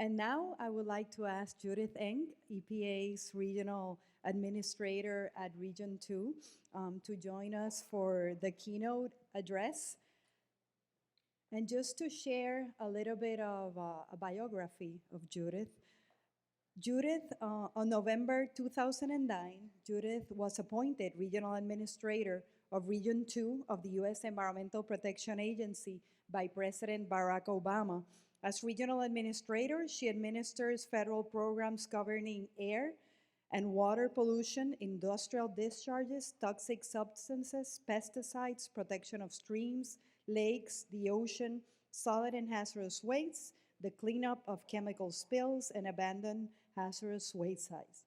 And now I would like to ask Judith Enck, EPA's Regional Administrator at Region 2, to join us for the keynote address. And just to share a little bit of a biography of Judith. On November 2009, Judith was appointed Regional Administrator of Region 2 of the U.S. Environmental Protection Agency by President Barack Obama. As Regional Administrator, she administers federal programs governing air and water pollution, industrial discharges, toxic substances, pesticides, protection of streams, lakes, the ocean, solid and hazardous wastes, the cleanup of chemical spills, and abandoned hazardous waste sites.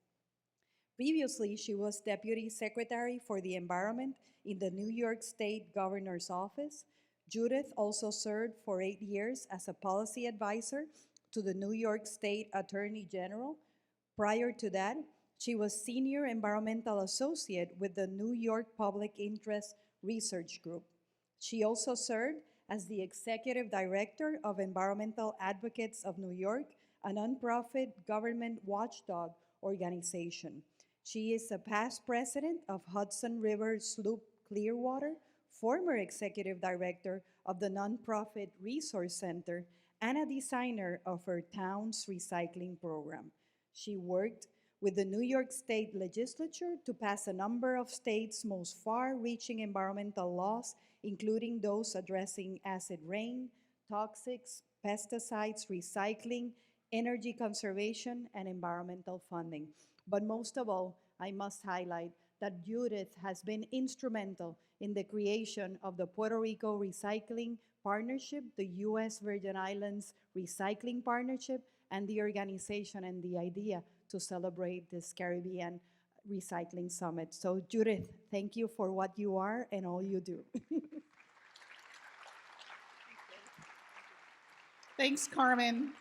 Previously, she was Deputy Secretary for the Environment in the New York State Governor's Office. Judith also served for 8 years as a policy advisor to the New York State Attorney General. Prior to that, she was Senior Environmental Associate with the New York Public Interest Research Group. She also served as the Executive Director of Environmental Advocates of New York, a nonprofit government watchdog organization. She is a past president of Hudson River Sloop Clearwater, former executive director of the nonprofit Resource Center, and a designer of her town's recycling program. She worked with the New York State Legislature to pass a number of states' most far-reaching environmental laws, including those addressing acid rain, toxics, pesticides, recycling, energy conservation, and environmental funding. But most of all, I must highlight that Judith has been instrumental in the creation of the Puerto Rico Recycling Partnership, the U.S. Virgin Islands Recycling Partnership, and the organization and the idea to celebrate this Caribbean Recycling Summit. So Judith, thank you for what you are and all you do. Thanks, Carmen.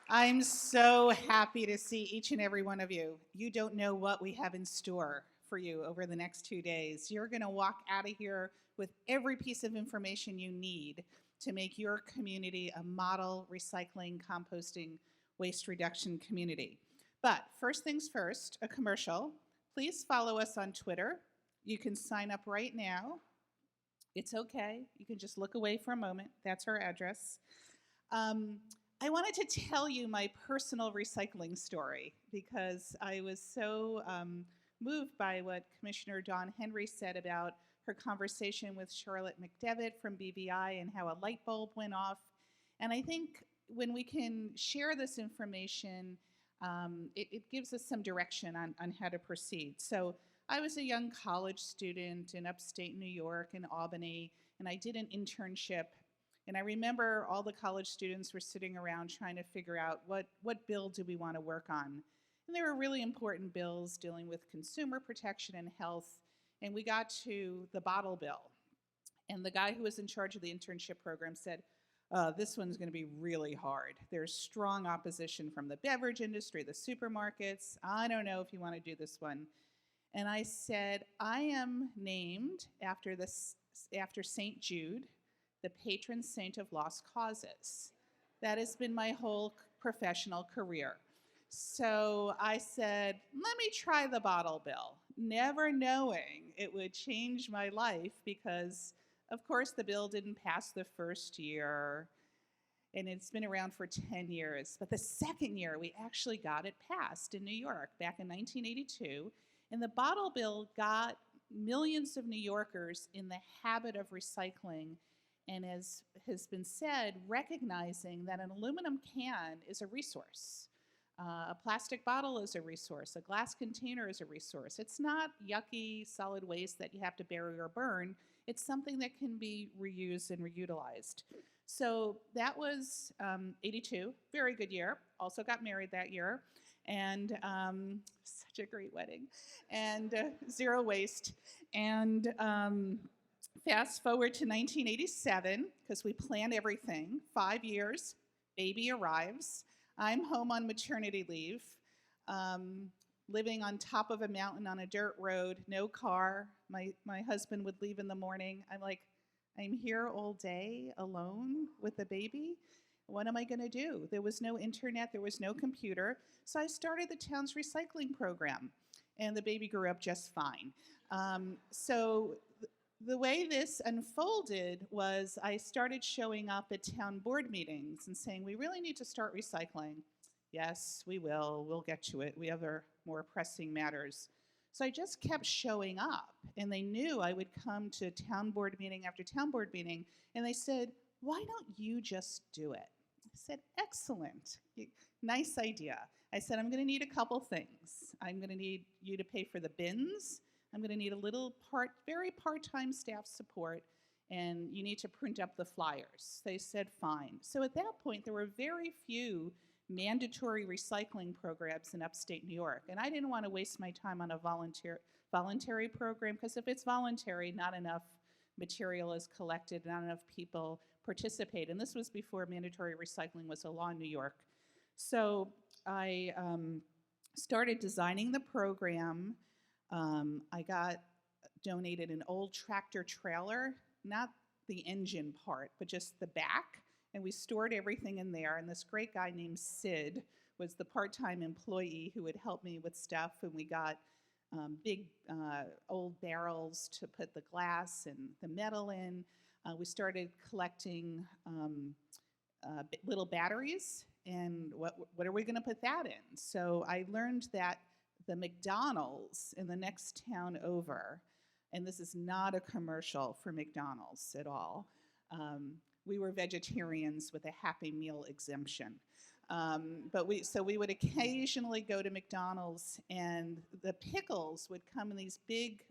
I'm so happy to see each and every one of you. You don't know what we have in store for you over the next 2 days. You're going to walk out of here with every piece of information you need to make your community a model recycling, composting, waste reduction community. But first things first, a commercial. Please follow us on Twitter. You can sign up right now. It's okay. You can just look away for a moment. That's our address. I wanted to tell you my personal recycling story because I was so moved by what Commissioner Dawn Henry said about her conversation with Charlotte McDevitt from BVI and how a light bulb went off. And I think when we can share this information, it gives us some direction on how to proceed. So I was a young college student in upstate New York, in Albany, and I did an internship. And I remember all the college students were sitting around trying to figure out what bill do we want to work on. And there were really important bills dealing with consumer protection and health. And we got to the bottle bill. And the guy who was in charge of the internship program said, this one's going to be really hard. There's strong opposition from the beverage industry, the supermarkets. I don't know if you want to do this one. And I said, I am named after St. Jude, the patron saint of lost causes. That has been my whole professional career. So I said, let me try the bottle bill, never knowing it would change my life because, of course, the bill didn't pass the first year, and it's been around for 10 years. But the second year, we actually got it passed in New York back in 1982, and the bottle bill got millions of New Yorkers in the habit of recycling, and as has been said, recognizing that an aluminum can is a resource. A plastic bottle is a resource. A glass container is a resource. It's not yucky solid waste that you have to bury or burn. It's something that can be reused and reutilized. So that was 82, very good year. Also got married that year, and such a great wedding, and zero waste. And fast forward to 1987, because we planned everything, 5 years, baby arrives. I'm home on maternity leave, living on top of a mountain on a dirt road, no car. My husband would leave in the morning. I'm like, I'm here all day alone with the baby. What am I going to do? There was no internet, there was no computer. So I started the town's recycling program, and the baby grew up just fine. The way this unfolded was I started showing up at town board meetings and saying, we really need to start recycling. Yes, we will. We'll get to it. We have other more pressing matters. So I just kept showing up, and they knew I would come to town board meeting after town board meeting, and they said, why don't you just do it? I said, excellent. Nice idea. I said, I'm going to need a couple things. I'm going to need you to pay for the bins. I'm going to need a little very part-time staff support, and you need to print up the flyers. They said, fine. So at that point, there were very few mandatory recycling programs in upstate New York, and I didn't want to waste my time on a voluntary program, because if it's voluntary, not enough material is collected, not enough people participate. And this was before mandatory recycling was a law in New York. So I started designing the program. I got donated an old tractor trailer, not the engine part, but just the back, and we stored everything in there. And this great guy named Sid was the part-time employee who would help me with stuff, and we got big old barrels to put the glass and the metal in. We started collecting little batteries, and what are we going to put that in? So I learned that the McDonald's in the next town over, and this is not a commercial for McDonald's at all, we were vegetarians with a Happy Meal exemption. So we would occasionally go to McDonald's, and the pickles would come in these big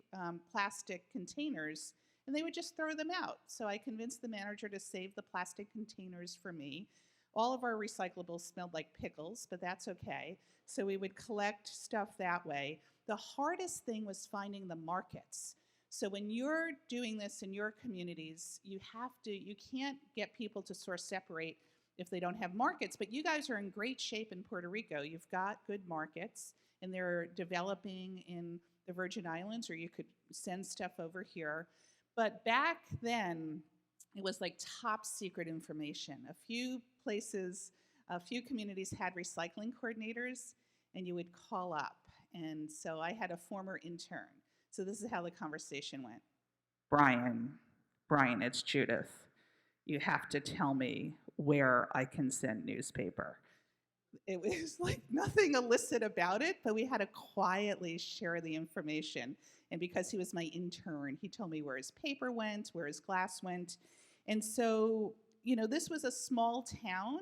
plastic containers, and they would just throw them out. So I convinced the manager to save the plastic containers for me. All of our recyclables smelled like pickles, but that's okay. So we would collect stuff that way. The hardest thing was finding the markets. So when you're doing this in your communities, you can't get people to source separate if they don't have markets, but you guys are in great shape in Puerto Rico. You've got good markets, and they're developing in the Virgin Islands, or you could send stuff over here. But back then, it was like top secret information. A few communities had recycling coordinators, and you would call up. And so I had a former intern. So this is how the conversation went. Brian, it's Judith. You have to tell me where I can send newspaper. It was like nothing illicit about it, but we had to quietly share the information. And because he was my intern, he told me where his paper went, where his glass went. And so, this was a small town,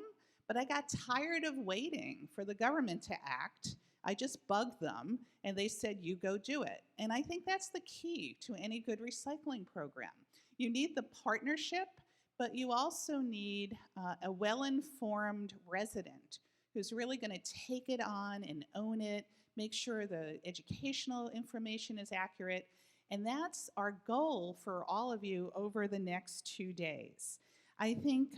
but I got tired of waiting for the government to act. I just bugged them, and they said, you go do it. And I think that's the key to any good recycling program. You need the partnership, but you also need a well-informed resident who's really going to take it on and own it, make sure the educational information is accurate. And that's our goal for all of you over the next 2 days. I think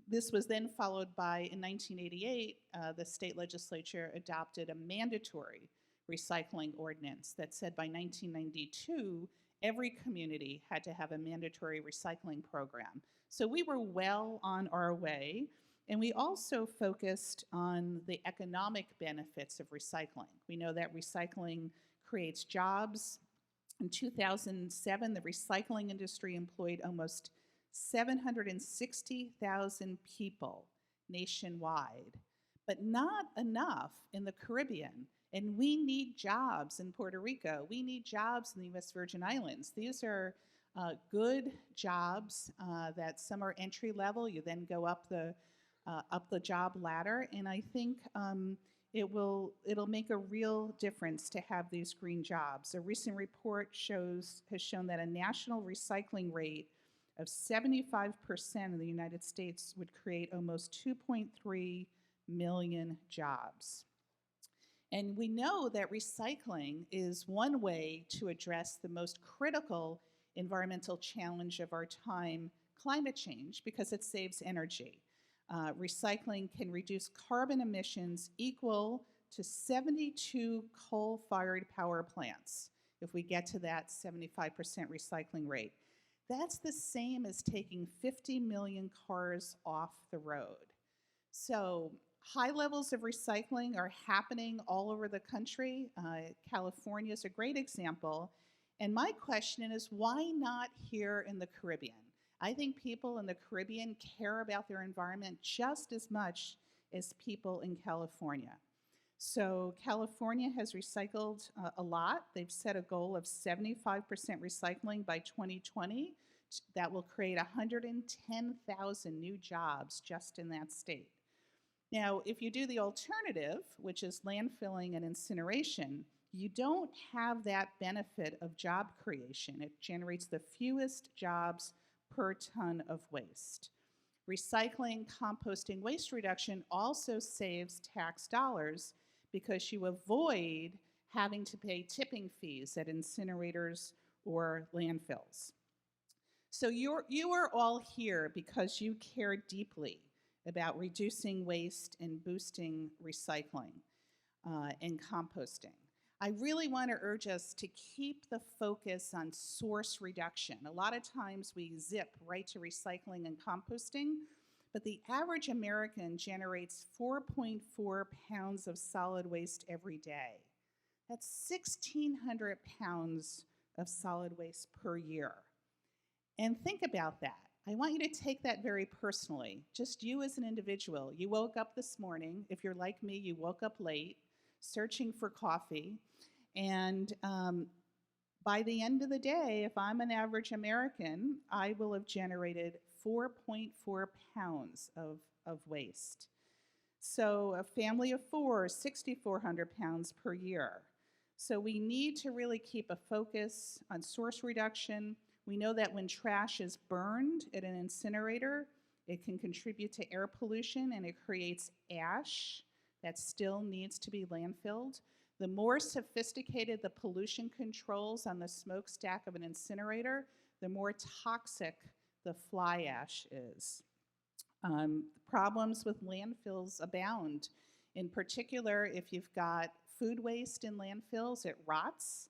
this was then followed by, in 1988, the state legislature adopted a mandatory recycling ordinance that said by 1992, every community had to have a mandatory recycling program. So we were well on our way. And we also focused on the economic benefits of recycling. We know that recycling creates jobs. In 2007, the recycling industry employed almost 760,000 people nationwide, but not enough in the Caribbean. And we need jobs in Puerto Rico. We need jobs in the U.S. Virgin Islands. These are good jobs that some are entry level. You then go up the job ladder, and I think it'll make a real difference to have these green jobs. A recent report has shown that a national recycling rate of 75% in the United States would create almost 2.3 million jobs. And we know that recycling is one way to address the most critical environmental challenge of our time, climate change, because it saves energy. Recycling can reduce carbon emissions equal to 72 coal-fired power plants if we get to that 75% recycling rate. That's the same as taking 50 million cars off the road. So high levels of recycling are happening all over the country. California is a great example. And my question is, why not here in the Caribbean? I think people in the Caribbean care about their environment just as much as people in California. So California has recycled a lot. They've set a goal of 75% recycling by 2020. That will create 110,000 new jobs just in that state. Now, if you do the alternative, which is landfilling and incineration, you don't have that benefit of job creation. It generates the fewest jobs per ton of waste. Recycling, composting, waste reduction also saves tax dollars because you avoid having to pay tipping fees at incinerators or landfills. So you are all here because you care deeply about reducing waste and boosting recycling and composting. I really want to urge us to keep the focus on source reduction. A lot of times we zip right to recycling and composting, but the average American generates 4.4 pounds of solid waste every day. That's 1,600 pounds of solid waste per year. And think about that. I want you to take that very personally. Just you as an individual. You woke up this morning. If you're like me, you woke up late, searching for coffee. And by the end of the day, if I'm an average American, I will have generated 4.4 pounds of waste. So a family of four, 6,400 pounds per year. So we need to really keep a focus on source reduction. We know that when trash is burned at an incinerator, it can contribute to air pollution and it creates ash that still needs to be landfilled. The more sophisticated the pollution controls on the smokestack of an incinerator, the more toxic the fly ash is. Problems with landfills abound. In particular, if you've got food waste in landfills, it rots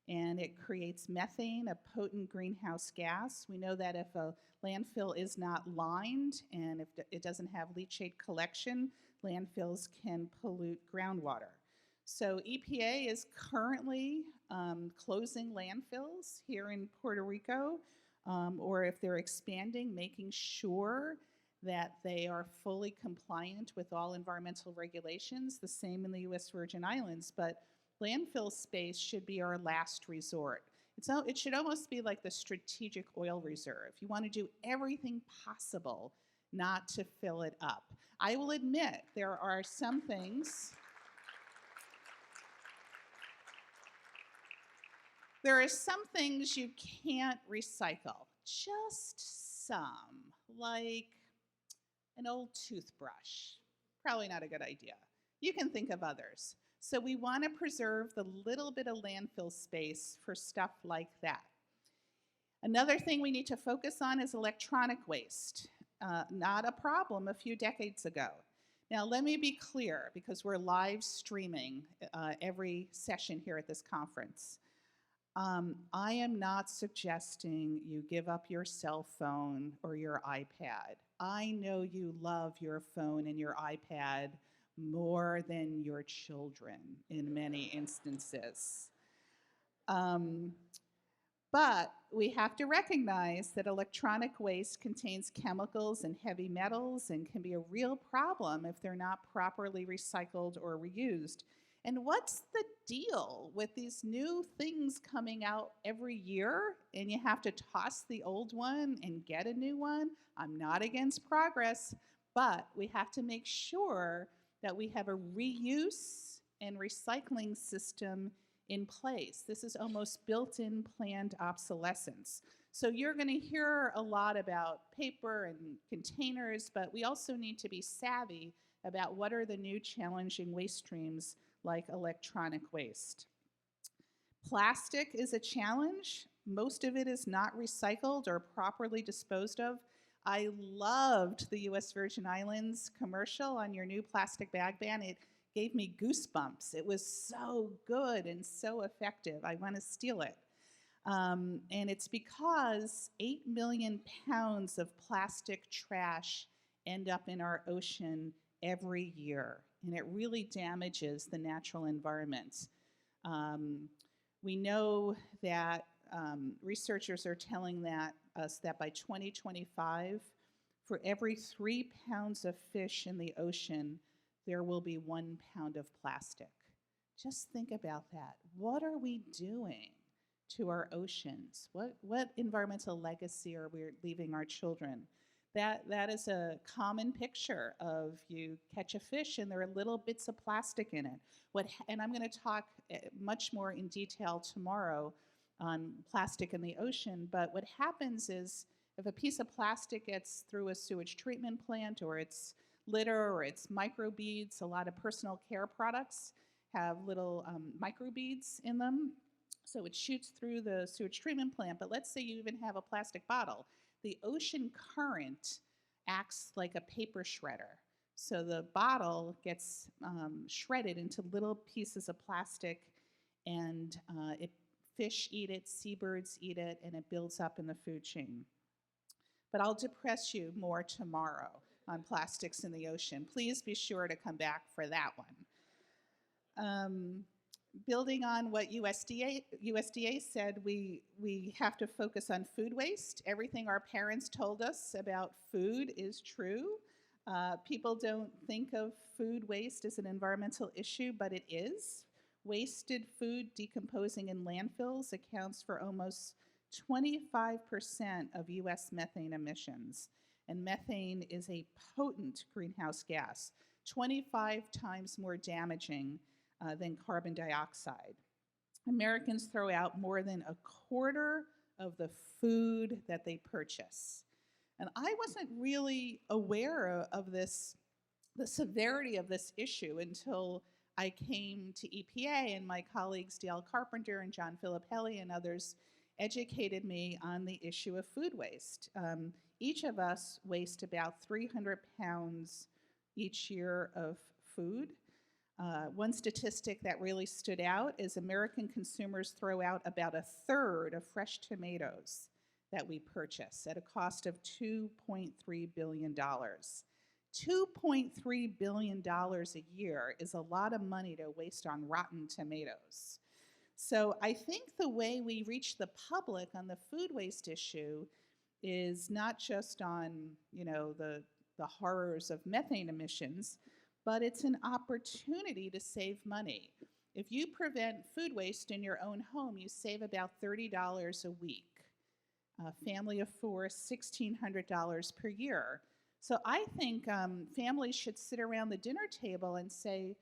and it creates methane, a potent greenhouse gas. We know that if a landfill is not lined and if it doesn't have leachate collection, landfills can pollute groundwater. So EPA is currently closing landfills here in Puerto Rico, or if they're expanding, making sure that they are fully compliant with all environmental regulations, the same in the U.S. Virgin Islands, but landfill space should be our last resort. It should almost be like the strategic oil reserve. You want to do everything possible not to fill it up. I will admit there are some things you can't recycle, just some, like an old toothbrush. Probably not a good idea. You can think of others. So we want to preserve the little bit of landfill space for stuff like that. Another thing we need to focus on is electronic waste. Not a problem a few decades ago. Now let me be clear, because we're live streaming every session here at this conference. I am not suggesting you give up your cell phone or your iPad. I know you love your phone and your iPad more than your children in many instances. But we have to recognize that electronic waste contains chemicals and heavy metals and can be a real problem if they're not properly recycled or reused. And what's the deal with these new things coming out every year and you have to toss the old one and get a new one? I'm not against progress, but we have to make sure that we have a reuse and recycling system in place. This is almost built-in planned obsolescence. So you're going to hear a lot about paper and containers, but we also need to be savvy about what are the new challenging waste streams like electronic waste. Plastic is a challenge. Most of it is not recycled or properly disposed of. I loved the U.S. Virgin Islands commercial on your new plastic bag ban. It gave me goosebumps. It was so good and so effective. I want to steal it. And it's because 8 million pounds of plastic trash end up in our ocean every year, and it really damages the natural environment. We know that researchers are telling us that by 2025, for every 3 pounds of fish in the ocean, there will be 1 pound of plastic. Just think about that. What are we doing to our oceans? What environmental legacy are we leaving our children? That is a common picture of you catch a fish and there are little bits of plastic in it. And I'm going to talk much more in detail tomorrow on plastic in the ocean, but what happens is if a piece of plastic gets through a sewage treatment plant, or it's litter, or it's microbeads, a lot of personal care products have little microbeads in them, so it shoots through the sewage treatment plant. But let's say you even have a plastic bottle. The ocean current acts like a paper shredder. So the bottle gets shredded into little pieces of plastic, and fish eat it, seabirds eat it, and it builds up in the food chain. But I'll depress you more tomorrow on plastics in the ocean. Please be sure to come back for that one. Building on what USDA said, we have to focus on food waste. Everything our parents told us about food is true. People don't think of food waste as an environmental issue, but it is. Wasted food decomposing in landfills accounts for almost 25% of US methane emissions. And methane is a potent greenhouse gas, 25 times more damaging than carbon dioxide. Americans throw out more than a quarter of the food that they purchase. And I wasn't really aware of this, the severity of this issue, until I came to EPA, and my colleagues Dale Carpenter and John Filippelli and others educated me on the issue of food waste. Each of us waste about 300 pounds each year of food. One statistic that really stood out is American consumers throw out about a third of fresh tomatoes that we purchase at a cost of $2.3 billion. $2.3 billion a year is a lot of money to waste on rotten tomatoes. So I think the way we reach the public on the food waste issue is not just on, the horrors of methane emissions, but it's an opportunity to save money. If you prevent food waste in your own home, you save about $30 a week. A family of four, $1,600 per year. So I think families should sit around the dinner table and say,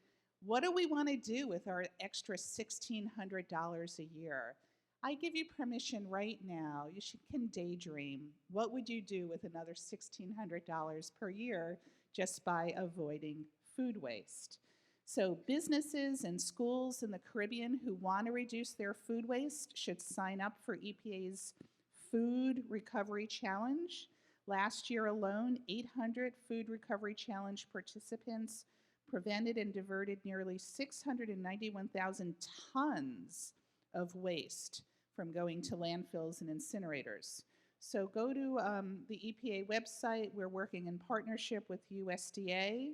what do we want to do with our extra $1,600 a year? I give you permission right now. You can daydream. What would you do with another $1,600 per year just by avoiding food waste? So businesses and schools in the Caribbean who want to reduce their food waste should sign up for EPA's Food Recovery Challenge. Last year alone, 800 Food Recovery Challenge participants prevented and diverted nearly 691,000 tons of waste from going to landfills and incinerators. So go to the EPA website. We're working in partnership with USDA.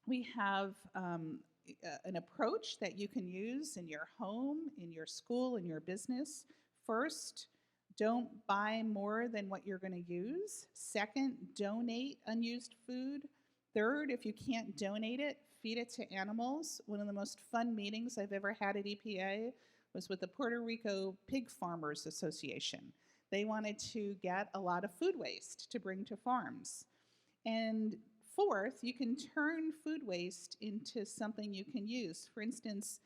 We have an approach that you can use in your home, in your school, in your business. First, don't buy more than what you're going to use. Second, donate unused food. Third, if you can't donate it, feed it to animals. One of the most fun meetings I've ever had at EPA was with the Puerto Rico Pig Farmers Association. They wanted to get a lot of food waste to bring to farms. And fourth, you can turn food waste into something you can use. For instance,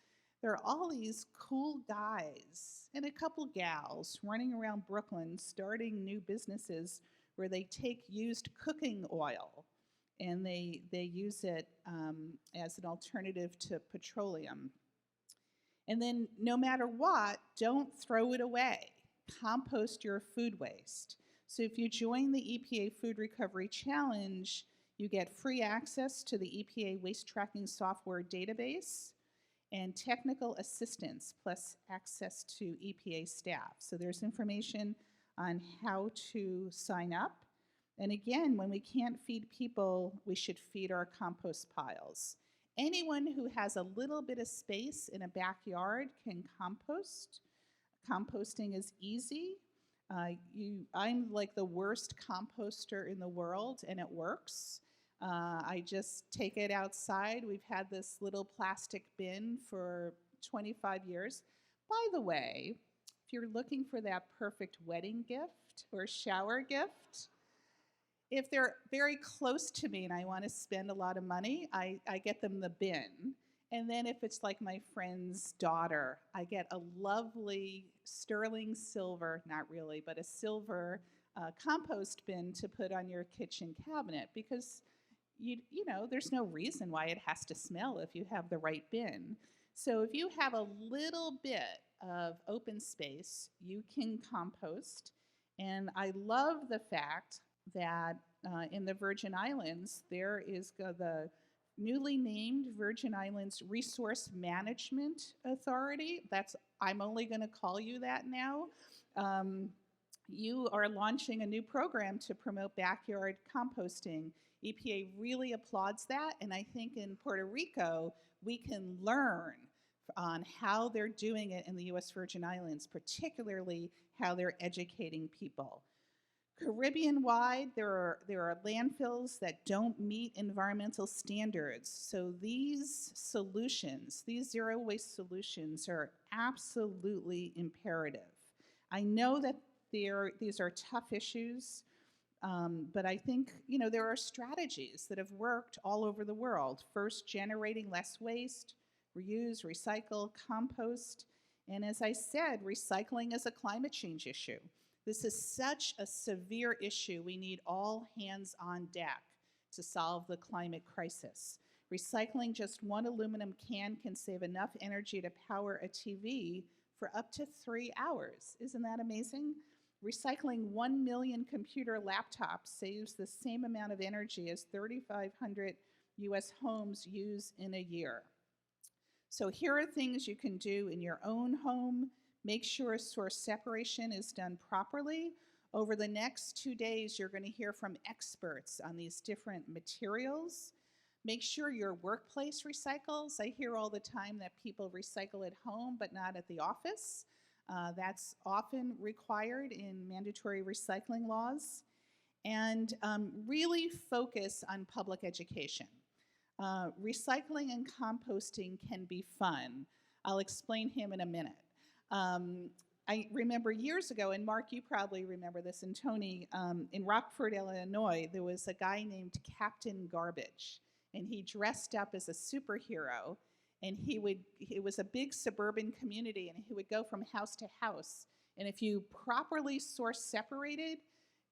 there are all these cool guys and a couple gals running around Brooklyn starting new businesses where they take used cooking oil and they use it as an alternative to petroleum. And then no matter what, don't throw it away. Compost your food waste. So if you join the EPA Food Recovery Challenge, you get free access to the EPA waste tracking software database, and technical assistance, plus access to EPA staff. So there's information on how to sign up. And again, when we can't feed people, we should feed our compost piles. Anyone who has a little bit of space in a backyard can compost. Composting is easy. I'm like the worst composter in the world, and it works. I just take it outside. We've had this little plastic bin for 25 years. By the way, if you're looking for that perfect wedding gift or shower gift, if they're very close to me and I want to spend a lot of money, I get them the bin. And then if it's like my friend's daughter, I get a lovely sterling silver, not really, but a silver compost bin to put on your kitchen cabinet, because you know, there's no reason why it has to smell if you have the right bin. So if you have a little bit of open space, you can compost. And I love the fact that in the Virgin Islands, there is the newly named Virgin Islands Resource Management Authority. I'm only going to call you that now. You are launching a new program to promote backyard composting. EPA really applauds that, and I think in Puerto Rico, we can learn on how they're doing it in the U.S. Virgin Islands, particularly how they're educating people. Caribbean-wide, there are landfills that don't meet environmental standards. So these solutions, these zero waste solutions, are absolutely imperative. I know that these are tough issues, but I think, you know, there are strategies that have worked all over the world. First, generating less waste, reuse, recycle, compost, and as I said, recycling is a climate change issue. This is such a severe issue. We need all hands on deck to solve the climate crisis. Recycling just one aluminum can save enough energy to power a TV for up to 3 hours. Isn't that amazing? Recycling 1 million computer laptops saves the same amount of energy as 3,500 US homes use in a year. So here are things you can do in your own home. Make sure source separation is done properly. Over the next 2 days, you're going to hear from experts on these different materials. Make sure your workplace recycles. I hear all the time that people recycle at home, but not at the office. That's often required in mandatory recycling laws. And really focus on public education. Recycling and composting can be fun. I'll explain him in a minute. I remember years ago, and Mark, you probably remember this, and Tony, in Rockford, Illinois, there was a guy named Captain Garbage, and he dressed up as a superhero, and it was a big suburban community, and he would go from house to house, and if you properly source separated,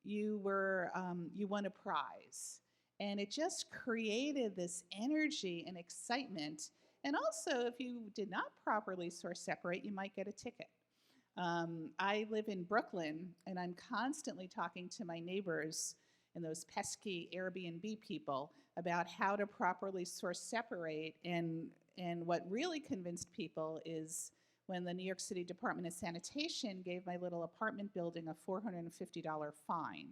you won a prize. And it just created this energy and excitement. And also, if you did not properly source separate, you might get a ticket. I live in Brooklyn, and I'm constantly talking to my neighbors and those pesky Airbnb people about how to properly source separate. And what really convinced people is when the New York City Department of Sanitation gave my little apartment building a $450 fine.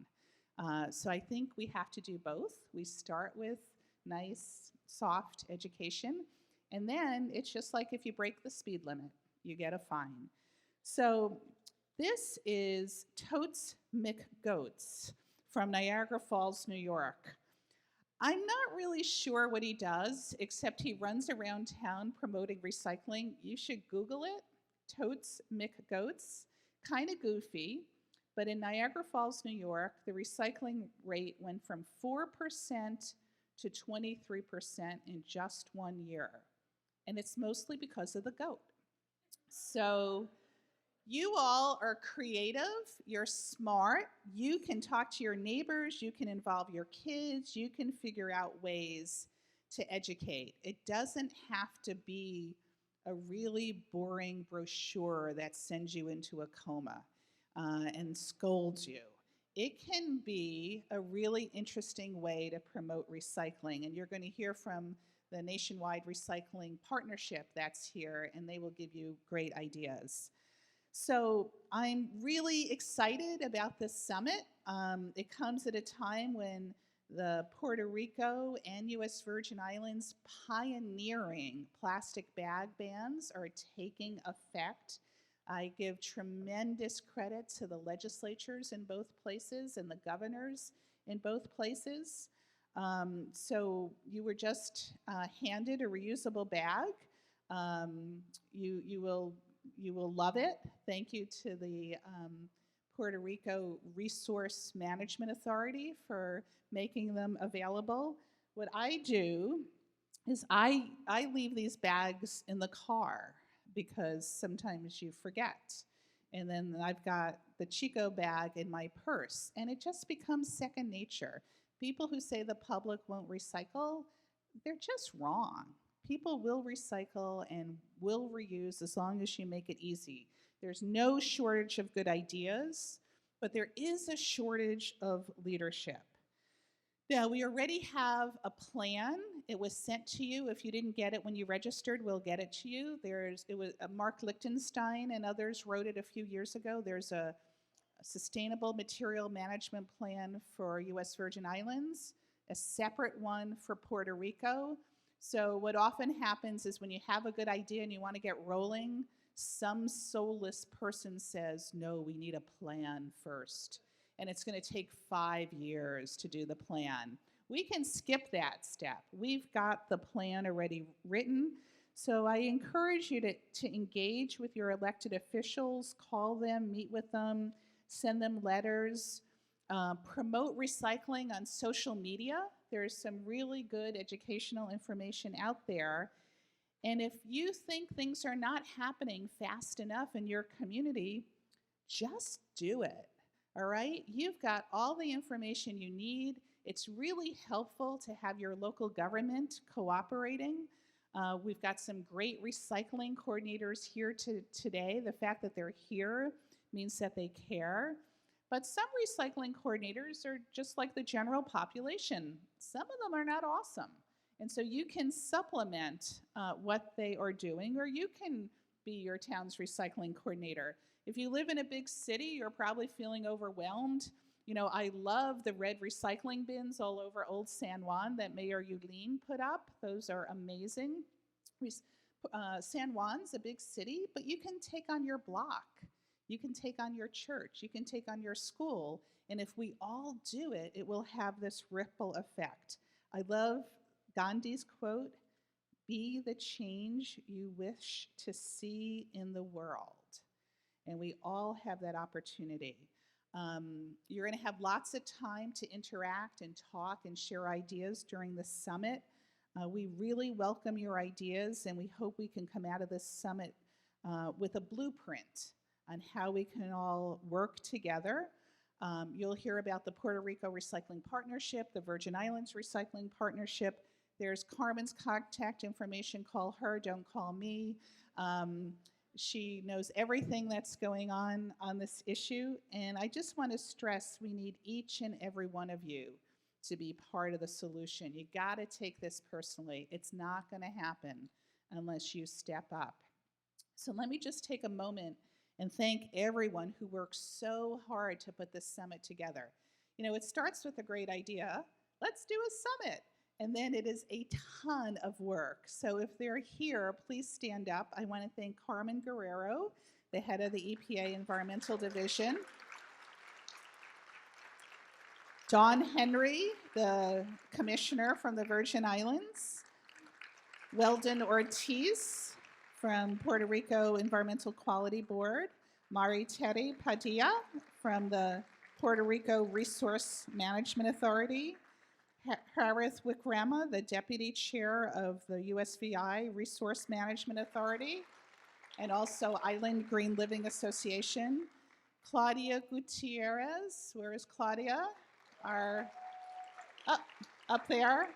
So I think we have to do both. We start with nice, soft education, and then it's just like if you break the speed limit, you get a fine. So this is Totes McGoats from Niagara Falls, New York. I'm not really sure what he does, except he runs around town promoting recycling. You should Google it, Totes McGoats. Kind of goofy, but in Niagara Falls, New York, the recycling rate went from 4% to 23% in just 1 year. And it's mostly because of the goat. So you all are creative, you're smart, you can talk to your neighbors, you can involve your kids, you can figure out ways to educate. It doesn't have to be a really boring brochure that sends you into a coma and scolds you. It can be a really interesting way to promote recycling, and you're going to hear from the nationwide recycling partnership that's here, and they will give you great ideas. So I'm really excited about this summit. It comes at a time when the Puerto Rico and U.S. Virgin Islands pioneering plastic bag bans are taking effect. I give tremendous credit to the legislatures in both places and the governors in both places. So you were just handed a reusable bag. You will love it. Thank you to the Puerto Rico Resource Management Authority for making them available. What I do is I leave these bags in the car because sometimes you forget. And then I've got the Chico bag in my purse, and it just becomes second nature. People who say the public won't recycle, they're just wrong. People will recycle and will reuse as long as you make it easy. There's no shortage of good ideas, but there is a shortage of leadership. Now, we already have a plan. It was sent to you. If you didn't get it when you registered, we'll get it to you. It was Mark Lichtenstein and others wrote it a few years ago. There's a sustainable material management plan for U.S. Virgin Islands, a separate one for Puerto Rico. So what often happens is when you have a good idea and you want to get rolling, some soulless person says, no, we need a plan first. And it's going to take 5 years to do the plan. We can skip that step. We've got the plan already written. So I encourage you to engage with your elected officials, call them, meet with them, send them letters, promote recycling on social media. There's some really good educational information out there. And if you think things are not happening fast enough in your community, just do it, all right? You've got all the information you need. It's really helpful to have your local government cooperating. We've got some great recycling coordinators here today. The fact that they're here means that they care. But some recycling coordinators are just like the general population. Some of them are not awesome. And so you can supplement what they are doing, or you can be your town's recycling coordinator. If you live in a big city, you're probably feeling overwhelmed. You know, I love the red recycling bins all over Old San Juan that Mayor Yulene put up. Those are amazing. San Juan's a big city, but you can take on your block. You can take on your church. You can take on your school. And if we all do it, it will have this ripple effect. I love Gandhi's quote, "Be the change you wish to see in the world." And we all have that opportunity. You're going to have lots of time to interact and talk and share ideas during the summit. We really welcome your ideas, and we hope we can come out of this summit with a blueprint on how we can all work together. You'll hear about the Puerto Rico Recycling Partnership, the Virgin Islands Recycling Partnership. There's Carmen's contact information. Call her, don't call me. She knows everything that's going on this issue. And I just want to stress we need each and every one of you to be part of the solution. You got to take this personally. It's not going to happen unless you step up. So let me just take a moment and thank everyone who worked so hard to put this summit together. You know, it starts with a great idea. Let's do a summit. And then it is a ton of work. So if they're here, please stand up. I want to thank Carmen Guerrero, the head of the EPA Environmental Division. Don Henry, the commissioner from the Virgin Islands. Weldon Ortiz from Puerto Rico Environmental Quality Board. Mari Terry Padilla from the Puerto Rico Resource Management Authority. Harith Wickrama, the Deputy Chair of the USVI Resource Management Authority, and also Island Green Living Association. Claudia Gutierrez, where is Claudia? Up there.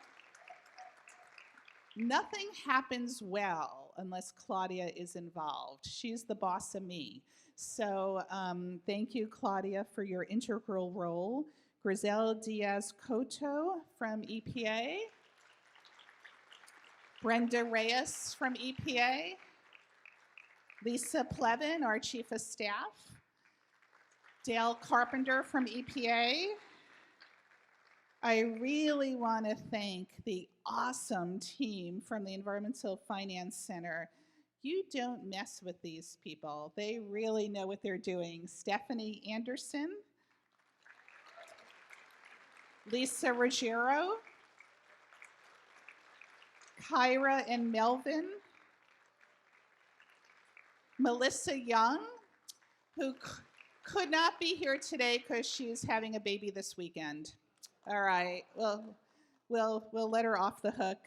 Nothing happens well unless Claudia is involved. She's the boss of me. So thank you, Claudia, for your integral role. Grisel Diaz-Coto from EPA. Brenda Reyes from EPA, Lisa Plevin, our Chief of Staff, Dale Carpenter from EPA. I really want to thank the awesome team from the Environmental Finance Center. You don't mess with these people. They really know what they're doing. Stephanie Anderson, Lisa Ruggiero, Kyra and Melvin, Melissa Young, who could not be here today because she's having a baby this weekend. All right, well, we'll let her off the hook.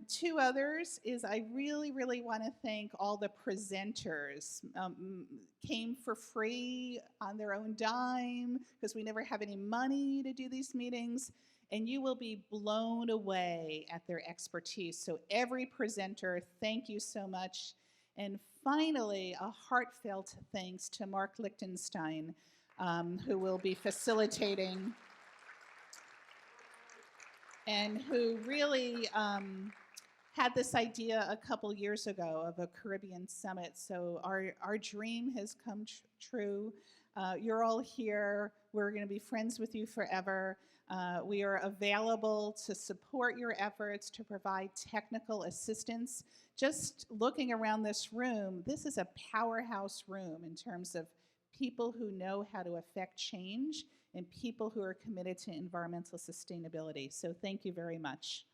Two others is I really, really want to thank all the presenters. Came for free on their own dime because we never have any money to do these meetings. And you will be blown away at their expertise. So every presenter, thank you so much. And finally, a heartfelt thanks to Mark Lichtenstein, who will be facilitating and who really had this idea a couple years ago of a Caribbean summit. So our dream has come true. You're all here. We're going to be friends with you forever. We are available to support your efforts, to provide technical assistance. Just looking around this room, this is a powerhouse room in terms of people who know how to affect change and people who are committed to environmental sustainability. So thank you very much.